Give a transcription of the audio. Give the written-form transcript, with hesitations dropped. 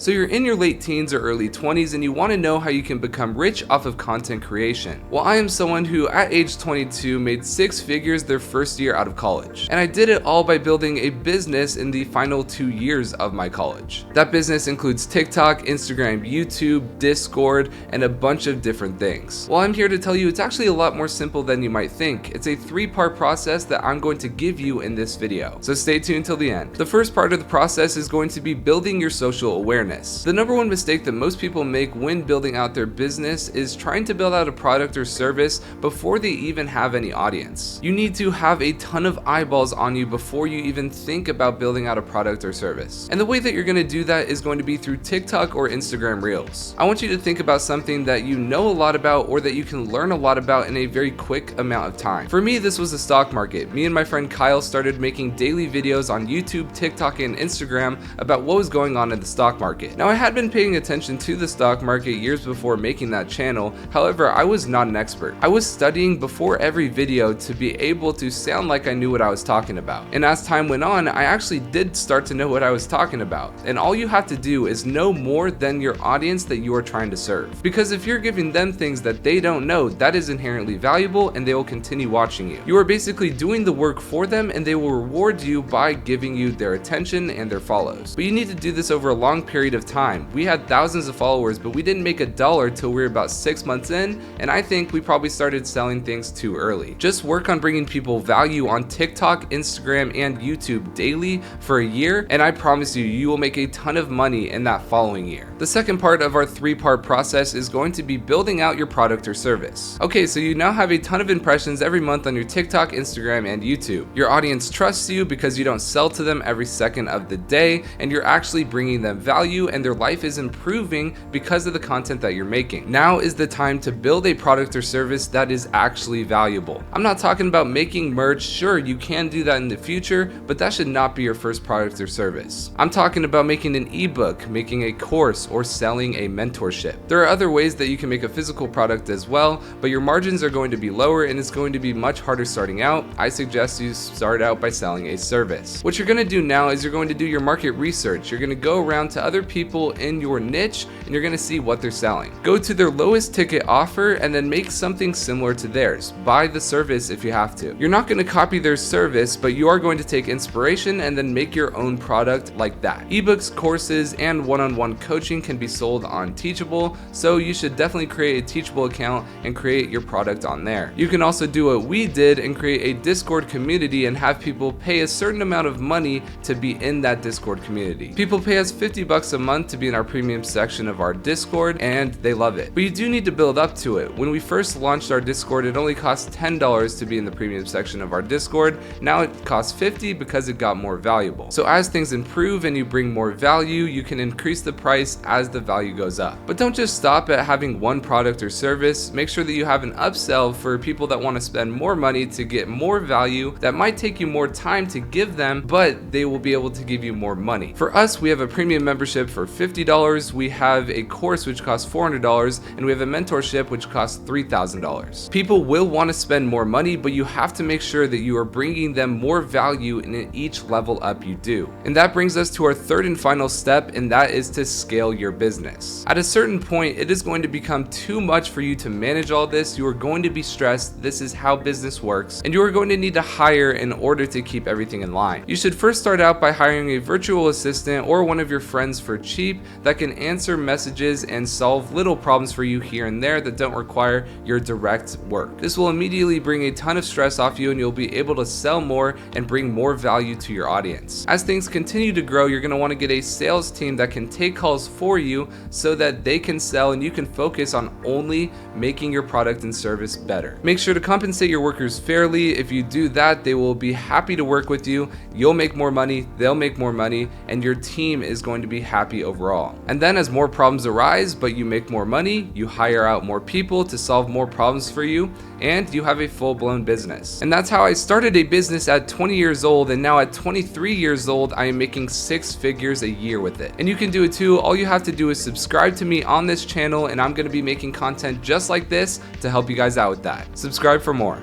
So you're in your late teens or early 20s and you want to know how you can become rich off of content creation. Well, I am someone who at age 22 made 6 figures their first year out of college. And I did it all by building a business in the final 2 years of my college. That business includes TikTok, Instagram, YouTube, Discord, and a bunch of different things. Well, I'm here to tell you it's actually a lot more simple than you might think. It's a 3-part process that I'm going to give you in this video. So stay tuned till the end. The first part of the process is going to be building your social awareness. The number one mistake that most people make when building out their business is trying to build out a product or service before they even have any audience. You need to have a ton of eyeballs on you before you even think about building out a product or service. And the way that you're going to do that is going to be through TikTok or Instagram Reels. I want you to think about something that you know a lot about or that you can learn a lot about in a very quick amount of time. For me, this was the stock market. Me and my friend Kyle started making daily videos on YouTube, TikTok, and Instagram about what was going on in the stock market. Now, I had been paying attention to the stock market years before making that channel. However, I was not an expert. I was studying before every video to be able to sound like I knew what I was talking about. And as time went on, I actually did start to know what I was talking about. And all you have to do is know more than your audience that you are trying to serve. Because if you're giving them things that they don't know, that is inherently valuable and they will continue watching you. You are basically doing the work for them and they will reward you by giving you their attention and their follows. But you need to do this over a long period of time. We had thousands of followers, but we didn't make $1 till we were about 6 months in, and I think we probably started selling things too early. Just work on bringing people value on TikTok, Instagram, and YouTube daily for a year, and I promise you, you will make a ton of money in that following year. The second part of our 3-part process is going to be building out your product or service. Okay, so you now have a ton of impressions every month on your TikTok, Instagram, and YouTube. Your audience trusts you because you don't sell to them every second of the day, and you're actually bringing them value and their life is improving because of the content that you're making. Now is the time to build a product or service that is actually valuable. I'm not talking about making merch. Sure, you can do that in the future, but that should not be your first product or service. I'm talking about making an ebook, making a course, or selling a mentorship. There are other ways that you can make a physical product as well, but your margins are going to be lower and it's going to be much harder starting out. I suggest you start out by selling a service. What you're going to do now is you're going to do your market research. You're going to go around to other people in your niche and you're going to see what they're selling. Go to their lowest ticket offer and then make something similar to theirs. Buy the service if you have to. You're not going to copy their service, but you are going to take inspiration and then make your own product like that. Ebooks, courses, and one-on-one coaching can be sold on Teachable, so you should definitely create a Teachable account and create your product on there. You can also do what we did and create a Discord community and have people pay a certain amount of money to be in that Discord community. People pay us $50 a month to be in our premium section of our Discord and they love it. But you do need to build up to it. When we first launched our Discord, it only cost $10 to be in the premium section of our Discord. Now it costs $50 because it got more valuable. So as things improve and you bring more value, you can increase the price as the value goes up. But don't just stop at having one product or service. Make sure that you have an upsell for people that want to spend more money to get more value that might take you more time to give them, but they will be able to give you more money. For us, we have a premium membership for $50. We have a course which costs $400 and we have a mentorship which costs $3,000. People will want to spend more money, but you have to make sure that you are bringing them more value in each level up you do. And that brings us to our third and final step, and that is to scale your business. At a certain point, it is going to become too much for you to manage all this. You are going to be stressed. This is how business works, and you are going to need to hire in order to keep everything in line. You should first start out by hiring a virtual assistant or one of your friends for cheap that can answer messages and solve little problems for you here and there that don't require your direct work. This will immediately bring a ton of stress off you and you'll be able to sell more and bring more value to your audience. As things continue to grow, you're going to want to get a sales team that can take calls for you so that they can sell and you can focus on only making your product and service better. Make sure to compensate your workers fairly. If you do that, they will be happy to work with you. You'll make more money, they'll make more money, and your team is going to be happy overall. And then as more problems arise, but you make more money, you hire out more people to solve more problems for you, and you have a full-blown business. And that's how I started a business at 20 years old, and now at 23 years old, I am making 6 figures a year with it. And you can do it too. All you have to do is subscribe to me on this channel, and I'm going to be making content just like this to help you guys out with that. Subscribe for more.